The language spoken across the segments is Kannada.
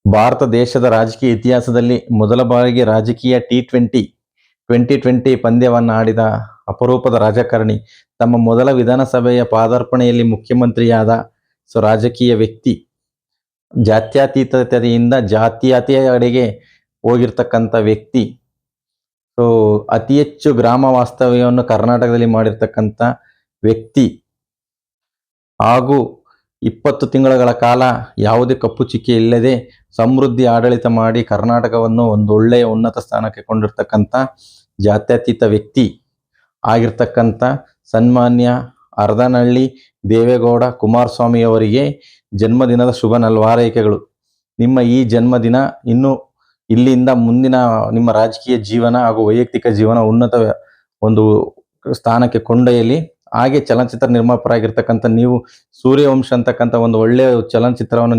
ಭಾರತ ದೇಶದ ರಾಜಕೀಯ ಇತಿಹಾಸದಲ್ಲಿ ಮೊದಲ ಬಾರಿಗೆ ರಾಜಕೀಯ T20 ಪಂದ್ಯವನ್ನು ಆಡಿದ ಅಪರೂಪದ ರಾಜಕಾರಣಿ, ತಮ್ಮ ಮೊದಲ ವಿಧಾನಸಭೆಯ ಪಾದಾರ್ಪಣೆಯಲ್ಲಿ ಮುಖ್ಯಮಂತ್ರಿಯಾದ ರಾಜಕೀಯ ವ್ಯಕ್ತಿ, ಜಾತ್ಯತೀತತೆಯಿಂದ ಜಾತೀಯತೆಯೆಡೆಗೆ ಹೋಗಿರ್ತಕ್ಕಂಥ ವ್ಯಕ್ತಿ, ಅತಿ ಹೆಚ್ಚು ಗ್ರಾಮ ವಾಸ್ತವ್ಯವನ್ನು ಕರ್ನಾಟಕದಲ್ಲಿ ಮಾಡಿರ್ತಕ್ಕಂಥ ವ್ಯಕ್ತಿ ಹಾಗೂ 20 ತಿಂಗಳ ಕಾಲ ಯಾವುದೇ ಕಪ್ಪು ಚುಕ್ಕೆ ಇಲ್ಲದೆ ಸಮೃದ್ಧಿ ಆಡಳಿತ ಮಾಡಿ ಕರ್ನಾಟಕವನ್ನು ಒಂದು ಒಳ್ಳೆಯ ಉನ್ನತ ಸ್ಥಾನಕ್ಕೆ ಕೊಂಡಿರ್ತಕ್ಕಂಥ ಜಾತ್ಯತೀತ ವ್ಯಕ್ತಿ ಆಗಿರ್ತಕ್ಕಂಥ ಸನ್ಮಾನ್ಯ ಹರದನಹಳ್ಳಿ ದೇವೇಗೌಡ ಕುಮಾರಸ್ವಾಮಿ ಅವರಿಗೆ ಜನ್ಮದಿನದ ಶುಭ ಹಾರೈಕೆಗಳು. ನಿಮ್ಮ ಈ ಜನ್ಮದಿನ ಇನ್ನು ಇಲ್ಲಿಂದ ಮುಂದಿನ ನಿಮ್ಮ ರಾಜಕೀಯ ಜೀವನ ಹಾಗೂ ವೈಯಕ್ತಿಕ ಜೀವನ ಉನ್ನತ ಒಂದು ಸ್ಥಾನಕ್ಕೆ ಕೊಂಡೊಯ್ಯಲಿ. ಹಾಗೆ ಚಲನಚಿತ್ರ ನಿರ್ಮಾಪಕರಾಗಿರ್ತಕ್ಕಂಥ ನೀವು ಸೂರ್ಯವಂಶ ಅಂತಕ್ಕಂಥ ಒಂದು ಒಳ್ಳೆಯ ಚಲನಚಿತ್ರವನ್ನು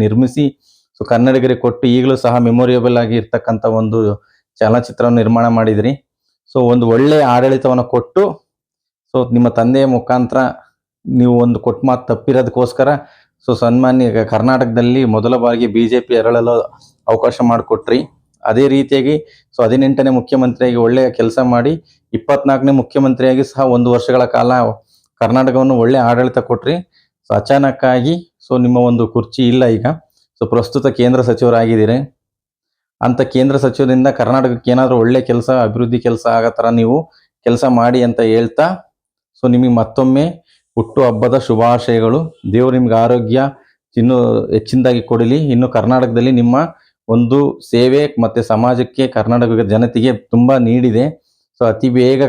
ನಿರ್ಮಿಸಿ ಕನ್ನಡಿಗರಿಗೆ ಕೊಟ್ಟು ಈಗಲೂ ಸಹ ಮೆಮೊರಿಯಬಲ್ ಆಗಿ ಇರ್ತಕ್ಕಂಥ ಒಂದು ಚಲನಚಿತ್ರವನ್ನು ನಿರ್ಮಾಣ ಮಾಡಿದ್ರಿ. ಒಂದು ಒಳ್ಳೆಯ ಆಡಳಿತವನ್ನು ಕೊಟ್ಟು ನಿಮ್ಮ ತಂದೆಯ ಮುಖಾಂತರ ನೀವು ಒಂದು ಕೊಟ್ಟ ಮಾತು ತಪ್ಪಿರೋದಕ್ಕೋಸ್ಕರ ಸನ್ಮಾನ್ಯ ಕರ್ನಾಟಕದಲ್ಲಿ ಮೊದಲ ಬಾರಿಗೆ BJP ಎರಳಲು ಅವಕಾಶ ಮಾಡಿಕೊಟ್ರಿ. ಅದೇ ರೀತಿಯಾಗಿ 18ನೇ ಮುಖ್ಯಮಂತ್ರಿಯಾಗಿ ಒಳ್ಳೆಯ ಕೆಲಸ ಮಾಡಿ 24ನೇ ಮುಖ್ಯಮಂತ್ರಿಯಾಗಿ ಸಹ 1 ವರ್ಷಗಳ ಕಾಲ ಕರ್ನಾಟಕವನ್ನು ಒಳ್ಳೆಯ ಆಡಳಿತ ಕೊಟ್ರಿ. ಅಚಾನಕ್ಕಾಗಿ ನಿಮ್ಮ ಒಂದು ಕುರ್ಚಿ ಇಲ್ಲ ಈಗ. ಪ್ರಸ್ತುತ ಕೇಂದ್ರ ಸಚಿವರಾಗಿದ್ದೀರಿ. ಅಂತ ಕೇಂದ್ರ ಸಚಿವರಿಂದ ಕರ್ನಾಟಕಕ್ಕೆ ಏನಾದರೂ ಒಳ್ಳೆ ಕೆಲಸ, ಅಭಿವೃದ್ಧಿ ಕೆಲಸ ಆಗೋ ಥರ ನೀವು ಕೆಲಸ ಮಾಡಿ ಅಂತ ಹೇಳ್ತಾ ನಿಮಗೆ ಮತ್ತೊಮ್ಮೆ ಹುಟ್ಟು ಹಬ್ಬದ ಶುಭಾಶಯಗಳು. ದೇವರು ನಿಮ್ಗೆ ಆರೋಗ್ಯ ಇನ್ನೂ ಹೆಚ್ಚಿನದಾಗಿ ಕೊಡಲಿ. ಇನ್ನು ಕರ್ನಾಟಕದಲ್ಲಿ ನಿಮ್ಮ ಒಂದು ಸೇವೆ ಮತ್ತು ಸಮಾಜಕ್ಕೆ ಕರ್ನಾಟಕದ ಜನತೆಗೆ ತುಂಬ ನೀಡಿದೆ. ಅತಿ ಬೇಗ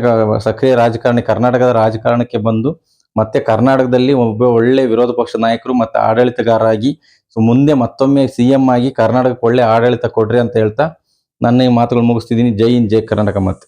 ಸಕ್ರಿಯ ರಾಜಕಾರಣಿ ಕರ್ನಾಟಕದ ರಾಜಕಾರಣಕ್ಕೆ ಬಂದು ಮತ್ತೆ ಕರ್ನಾಟಕದಲ್ಲಿ ಒಬ್ಬ ಒಳ್ಳೆ ವಿರೋಧ ಪಕ್ಷ ನಾಯಕರು ಮತ್ತು ಆಡಳಿತಗಾರರಾಗಿ ಮುಂದೆ ಮತ್ತೊಮ್ಮೆ CM ಆಗಿ ಕರ್ನಾಟಕಕ್ಕೆ ಒಳ್ಳೆ ಆಡಳಿತ ಕೊಡ್ರಿ ಅಂತ ಹೇಳ್ತಾ ನನ್ನ ಈ ಮಾತುಗಳು ಮುಗಿಸ್ತಿದ್ದೀನಿ. ಜೈ ಹಿಂದ್, ಜೈ ಕರ್ನಾಟಕ. ಮತ್ತೆ